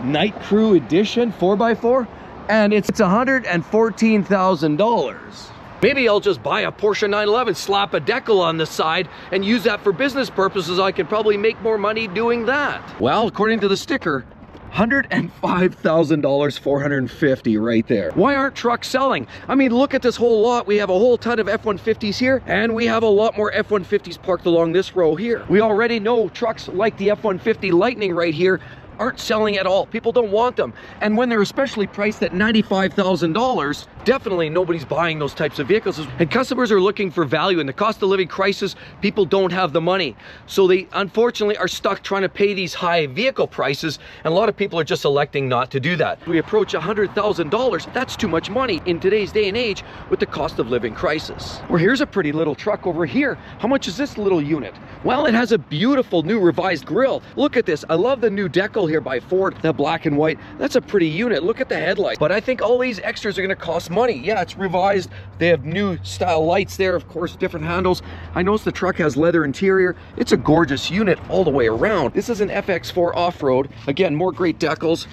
Night Crew Edition 4x4, and it's $114,000. Maybe I'll just buy a Porsche 911, slap a decal on the side, and use that for business purposes. I could probably make more money doing that. Well, according to the sticker, $105,000, 450 right there. Why aren't trucks selling? I mean, look at this whole lot. We have a whole ton of F-150s here, and we have a lot more F-150s parked along this row here. We already know trucks like the F-150 Lightning right here aren't selling at all. People don't want them. And when they're especially priced at $95,000, definitely nobody's buying those types of vehicles. And customers are looking for value. In the cost of living crisis, people don't have the money. So they unfortunately are stuck trying to pay these high vehicle prices. And a lot of people are just electing not to do that. We approach $100,000. That's too much money in today's day and age with the cost of living crisis. Well, here's a pretty little truck over here. How much is this little unit? Well, it has a beautiful new revised grille. Look at this. I love the new decal here by Ford, the black and white. That's a pretty unit. Look at the headlights. But I think all these extras are going to cost money. Yeah, it's revised. They have new style lights there, of course, different handles. I noticed the truck has leather interior. It's a gorgeous unit all the way around. This is an FX4 off-road. Again, more great decals.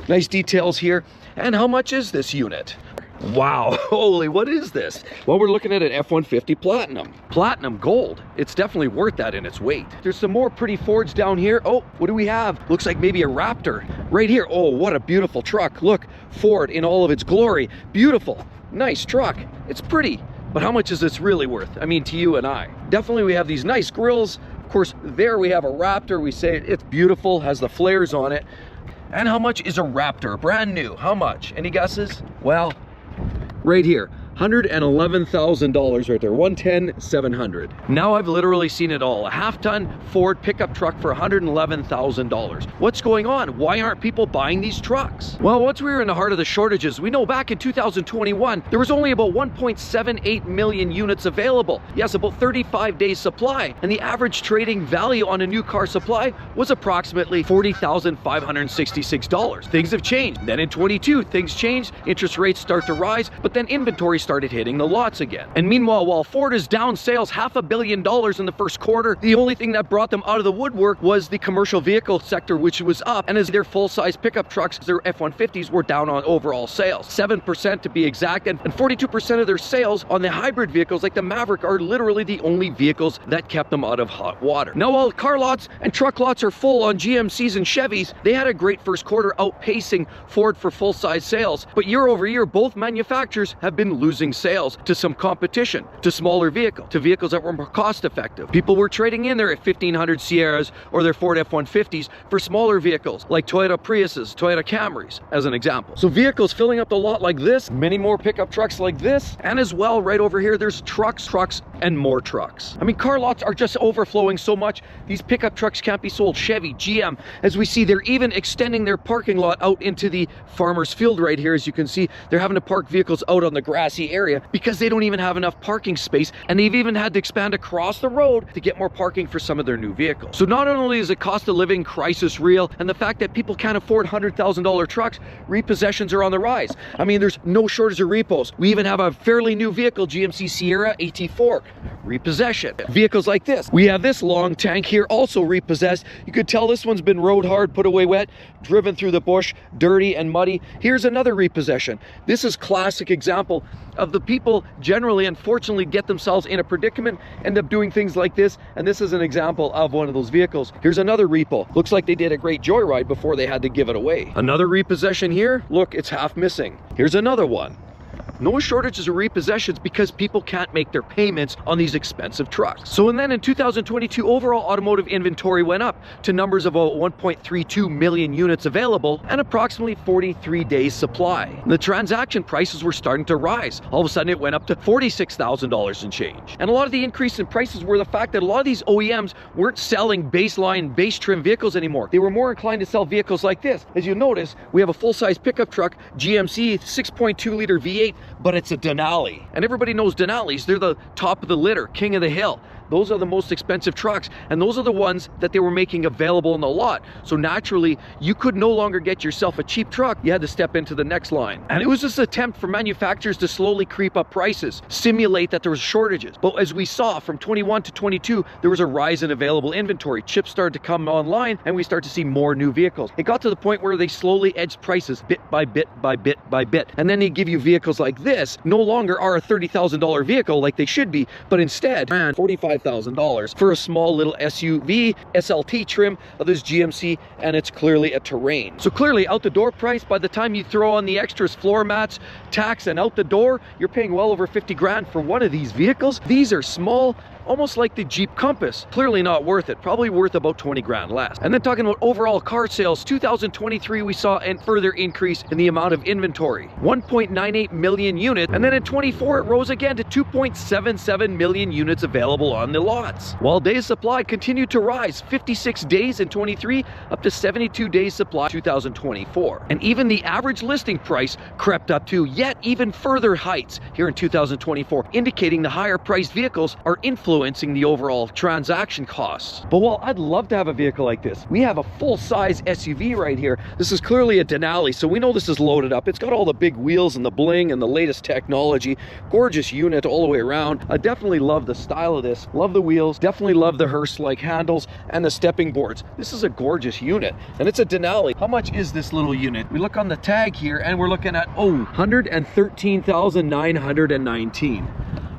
Nice details here. And how much is this unit? Wow, holy, what is this? Well, we're looking at an F-150 Platinum. Platinum gold. It's definitely worth that in its weight. There's some more pretty Fords down here. Oh, what do we have? Looks like maybe a Raptor right here. Oh, what a beautiful truck. Look, Ford in all of its glory. Beautiful, nice truck. It's pretty, but how much is this really worth? I mean, to you and I. Definitely we have these nice grills. Of course, there we have a Raptor. We say it's beautiful, has the flares on it. And how much is a Raptor? Brand new, how much? Any guesses? Well, right here, $111,000 right there, $110,700. Now I've literally seen it all. A half-ton Ford pickup truck for $111,000. What's going on? Why aren't people buying these trucks? Well, once we were in the heart of the shortages, we know back in 2021, there was only about 1.78 million units available. Yes, about 35 days supply. And the average trading value on a new car supply was approximately $40,566. Things have changed. Then in 22, things changed. Interest rates start to rise, but then inventory started hitting the lots again. And meanwhile, while Ford is down sales $500 million in the first quarter, the only thing that brought them out of the woodwork was the commercial vehicle sector, which was up. And as their full-size pickup trucks, their F-150s were down on overall sales, 7% to be exact, and 42% of their sales on the hybrid vehicles like the Maverick are literally the only vehicles that kept them out of hot water. Now, while car lots and truck lots are full on GMCs and Chevys, they had a great first quarter outpacing Ford for full-size sales. But year over year, both manufacturers have been losing sales to some competition, to smaller vehicles, to vehicles that were more cost effective. People were trading in their 1500 Sierras or their Ford F-150s for smaller vehicles like Toyota Priuses, Toyota Camrys, as an example. So vehicles filling up the lot like this, many more pickup trucks like this, and as well right over here, there's trucks, and more trucks. I mean, car lots are just overflowing so much, these pickup trucks can't be sold. Chevy, GM, as we see, they're even extending their parking lot out into the farmer's field right here. As you can see, they're having to park vehicles out on the grassy area because they don't even have enough parking space, and they've even had to expand across the road to get more parking for some of their new vehicles. So not only is the cost of living crisis real, and the fact that people can't afford $100,000 trucks, repossessions are on the rise. I mean, there's no shortage of repos. We even have a fairly new vehicle, GMC Sierra AT4, repossession. Vehicles like this. We have this long tank here, also repossessed. You could tell this one's been rode hard, put away wet, driven through the bush, dirty and muddy. Here's another repossession. This is classic example of the people generally, unfortunately, get themselves in a predicament, end up doing things like this, and this is an example of one of those vehicles. Here's another repo. Looks like they did a great joyride before they had to give it away. Another repossession here. Look, it's half missing. Here's another one. No shortages of repossessions because people can't make their payments on these expensive trucks. So and then in 2022, overall automotive inventory went up to numbers of about 1.32 million units available and approximately 43 days supply. The transaction prices were starting to rise. All of a sudden it went up to $46,000 and change. And a lot of the increase in prices were the fact that a lot of these OEMs weren't selling baseline base trim vehicles anymore. They were more inclined to sell vehicles like this. As you notice, we have a full-size pickup truck, GMC 6.2 liter V8, but it's a Denali. And everybody knows Denalis. They're the top of the litter, king of the hill. those are the most expensive trucks, and those are the ones that they were making available in the lot. So naturally, you could no longer get yourself a cheap truck. You had to step into the next line. And it was this attempt for manufacturers to slowly creep up prices, simulate that there was shortages. But as we saw from 21 to 22, there was a rise in available inventory. Chips started to come online, and we start to see more new vehicles. It got to the point where they slowly edged prices bit by bit by bit by bit. And then they give you vehicles like this, no longer are a $30,000 vehicle like they should be, but instead, man, $45,000 for a small little SUV, SLT trim of this GMC, and it's clearly a Terrain. So clearly, out the door price, by the time you throw on the extras, floor mats, tax, and out the door, you're paying well over 50 grand for one of these vehicles. These are small, almost like the Jeep Compass. Clearly not worth it, probably worth about 20 grand less. And then talking about overall car sales, 2023 we saw a further increase in the amount of inventory, 1.98 million units, and then in 24 it rose again to 2.77 million units available on the lots. While days supply continued to rise, 56 days in 23 up to 72 days supply 2024. And even the average listing price crept up to yet even further heights here in 2024, indicating the higher priced vehicles are influencing the overall transaction costs. But while I'd love to have a vehicle like this, we have a full-size SUV right here. This is clearly a Denali, so we know this is loaded up. It's got all the big wheels and the bling and the latest technology. Gorgeous unit all the way around. I definitely love the style of this. Love the wheels. Definitely love the Hurst-like handles and the stepping boards. This is a gorgeous unit, and it's a Denali. How much is this little unit? We look on the tag here, and we're looking at, $113,919.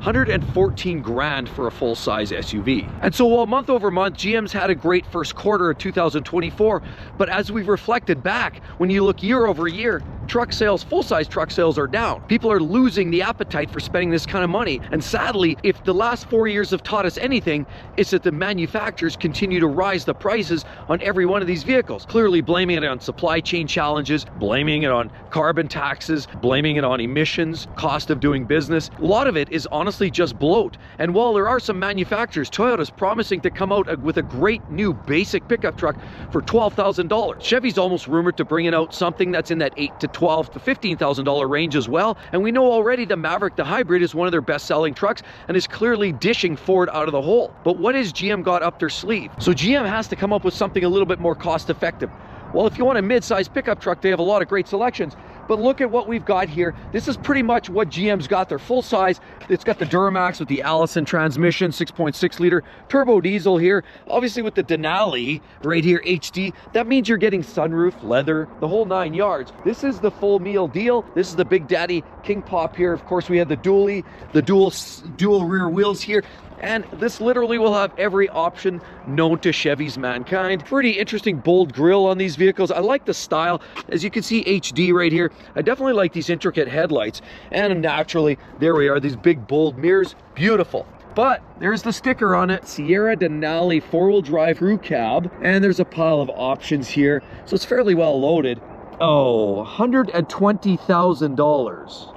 114 grand for a full-size SUV. And so while month over month, GM's had a great first quarter of 2024, but as we've reflected back, when you look year over year, truck sales, full-size truck sales are down. People are losing the appetite for spending this kind of money. And sadly, if the last 4 years have taught us anything, it's that the manufacturers continue to rise the prices on every one of these vehicles, clearly blaming it on supply chain challenges, blaming it on carbon taxes, blaming it on emissions, cost of doing business. A lot of it is honestly just bloat. And while there are some manufacturers, Toyota's promising to come out with a great new basic pickup truck for $12,000. Chevy's almost rumored to bring out something that's in that $8,000 to $12,000 to $15,000 range as well. And we know already the Maverick, the hybrid, is one of their best-selling trucks and is clearly dishing Ford out of the hole. But what has GM got up their sleeve? So GM has to come up with something a little bit more cost-effective. Well, if you want a mid-size pickup truck, they have a lot of great selections. But look at what we've got here. This is pretty much what GM's got. They're full size. It's got the Duramax with the Allison transmission, 6.6 liter turbo diesel here. Obviously with the Denali right here, HD, that means you're getting sunroof, leather, the whole 9 yards. This is the full meal deal. This is the Big Daddy King Pop here. Of course, we have the dually, the dual rear wheels here. And this literally will have every option known to Chevy's mankind. Pretty interesting bold grille on these vehicles. I like the style. As you can see, HD right here. I definitely like these intricate headlights. And naturally, there we are, these big bold mirrors. Beautiful. But there's the sticker on it, Sierra Denali 4-wheel drive crew cab. And there's a pile of options here. So it's fairly well loaded. Oh, $120,000.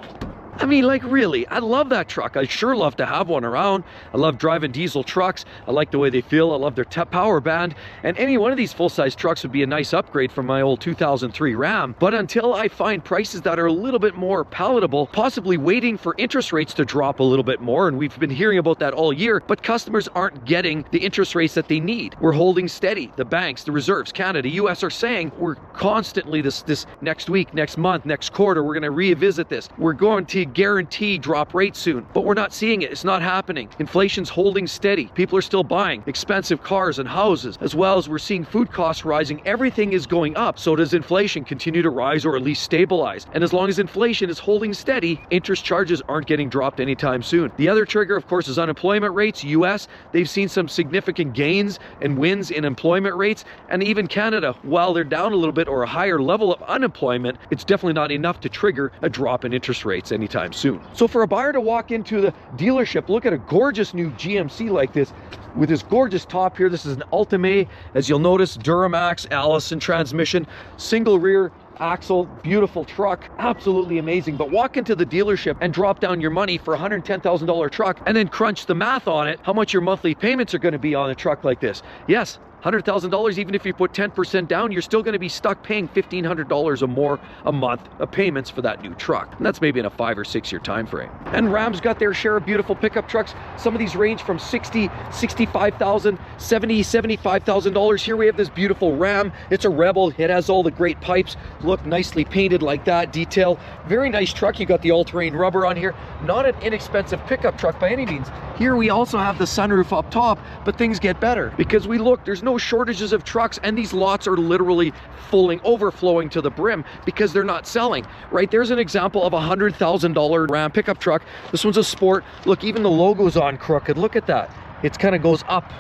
I mean, like, really, I love that truck. I sure love to have one around. I love driving diesel trucks. I like the way they feel. I love their power band. And any one of these full-size trucks would be a nice upgrade from my old 2003 Ram. But until I find prices that are a little bit more palatable, possibly waiting for interest rates to drop a little bit more, and we've been hearing about that all year, but customers aren't getting the interest rates that they need. We're holding steady. The banks, the reserves, Canada, US are saying we're constantly this next week, next month, next quarter, we're going to revisit this. We're going to guarantee drop rates soon, but we're not seeing it. It's not happening. Inflation's holding steady. People are still buying expensive cars and houses, as well as we're seeing food costs rising. Everything is going up. So does inflation continue to rise or at least stabilize? And as long as inflation is holding steady, interest charges aren't getting dropped anytime soon. The other trigger, of course, is unemployment rates. US, they've seen some significant gains and wins in employment rates. And even Canada, while they're down a little bit or a higher level of unemployment, it's definitely not enough to trigger a drop in interest rates anytime soon. So for a buyer to walk into the dealership, look at a gorgeous new GMC like this with this gorgeous top here. This is an Ultimate, as you'll notice, Duramax, Allison transmission, single rear axle, beautiful truck, absolutely amazing. But walk into the dealership and drop down your money for a $110,000 truck and then crunch the math on it, how much your monthly payments are going to be on a truck like this. Yes, $100,000, even if you put 10% down, you're still going to be stuck paying $1,500 or more a month of payments for that new truck. And that's maybe in a 5 or 6 year time frame. And Ram's got their share of beautiful pickup trucks. Some of these range from $60,000, $65,000, $70,000, $75,000. Here we have this beautiful Ram. It's a Rebel. It has all the great pipes. Look, nicely painted like that, detail. Very nice truck. You got the all-terrain rubber on here. Not an inexpensive pickup truck by any means. Here we also have the sunroof up top, but things get better because we look, there's no shortages of trucks, and these lots are literally overflowing to the brim because they're not selling, right? There's an example of a $100,000 Ram pickup truck. This one's a Sport. Look, even the logo's on crooked. Look at that. It kind of goes up.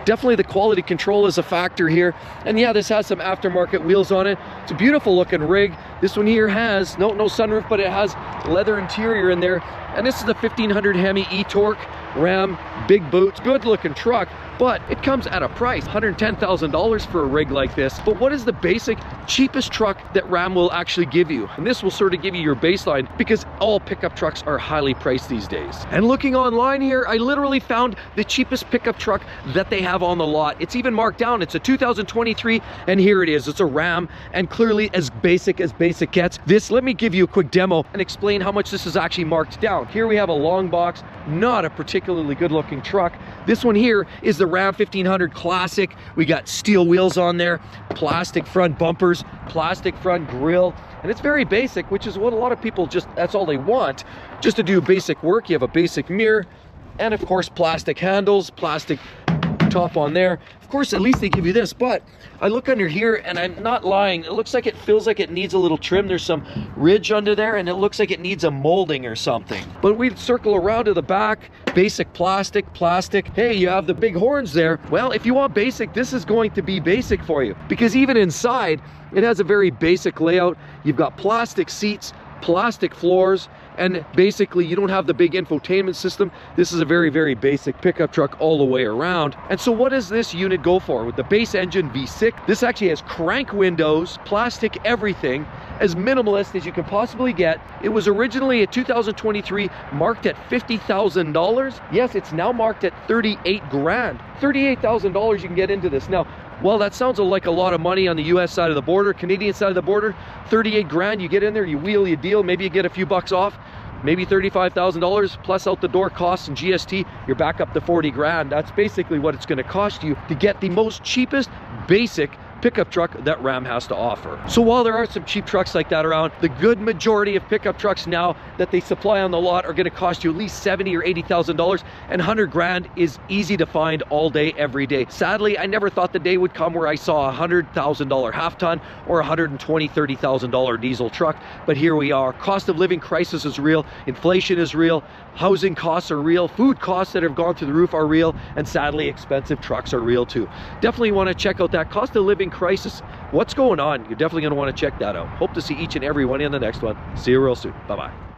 Definitely the quality control is a factor here. And yeah, this has some aftermarket wheels on it. It's a beautiful looking rig. This one here has no sunroof, but it has leather interior in there. And this is the 1500 Hemi E-Torque Ram, big boots, good looking truck, but it comes at a price, $110,000 for a rig like this. But what is the basic cheapest truck that Ram will actually give you? And this will sort of give you your baseline, because all pickup trucks are highly priced these days. And looking online here, I literally found the cheapest pickup truck that they have on the lot. It's even marked down. It's a 2023, and here it is. It's a Ram, and clearly as basic gets. This, let me give you a quick demo and explain how much this is actually marked down. Here we have a long box, not a particularly good looking truck. This one here is the Ram 1500 Classic. We got steel wheels on there, plastic front bumpers, plastic front grille, and it's very basic, which is what a lot of people that's all they want, just to do basic work. You have a basic mirror, and of course plastic handles, plastic top on there. Of course, at least they give you this, but I look under here and I'm not lying. It looks like it feels like it needs a little trim. There's some ridge under there and it looks like it needs a molding or something. But we'd circle around to the back, basic plastic. Hey, you have the big horns there. Well, if you want basic, this is going to be basic for you, because even inside, it has a very basic layout. You've got plastic seats, plastic floors, and basically you don't have the big infotainment system. This is a very, very basic pickup truck all the way around. And so what does this unit go for? With the base engine V6, this actually has crank windows, plastic everything, as minimalist as you can possibly get. It was originally a 2023 marked at $50,000. Yes, it's now marked at 38 grand. $38,000 you can get into this. Now, well, that sounds like a lot of money on the US side of the border, Canadian side of the border. 38 grand, you get in there, you wheel, you deal, maybe you get a few bucks off, maybe $35,000 plus out the door costs and GST, you're back up to 40 grand. That's basically what it's going to cost you to get the most cheapest basic pickup truck that Ram has to offer. So while there are some cheap trucks like that around, the good majority of pickup trucks now that they supply on the lot are going to cost you at least $70,000 or $80,000, and 100 grand is easy to find all day, every day. Sadly, I never thought the day would come where I saw a $100,000 half ton or $120,000, $30,000 diesel truck, but here we are. Cost of living crisis is real, inflation is real, housing costs are real, food costs that have gone through the roof are real, and sadly expensive trucks are real too. Definitely want to check out that cost of living crisis. What's going on? You're definitely going to want to check that out. Hope to see each and every one in the next one. See you real soon. Bye-bye.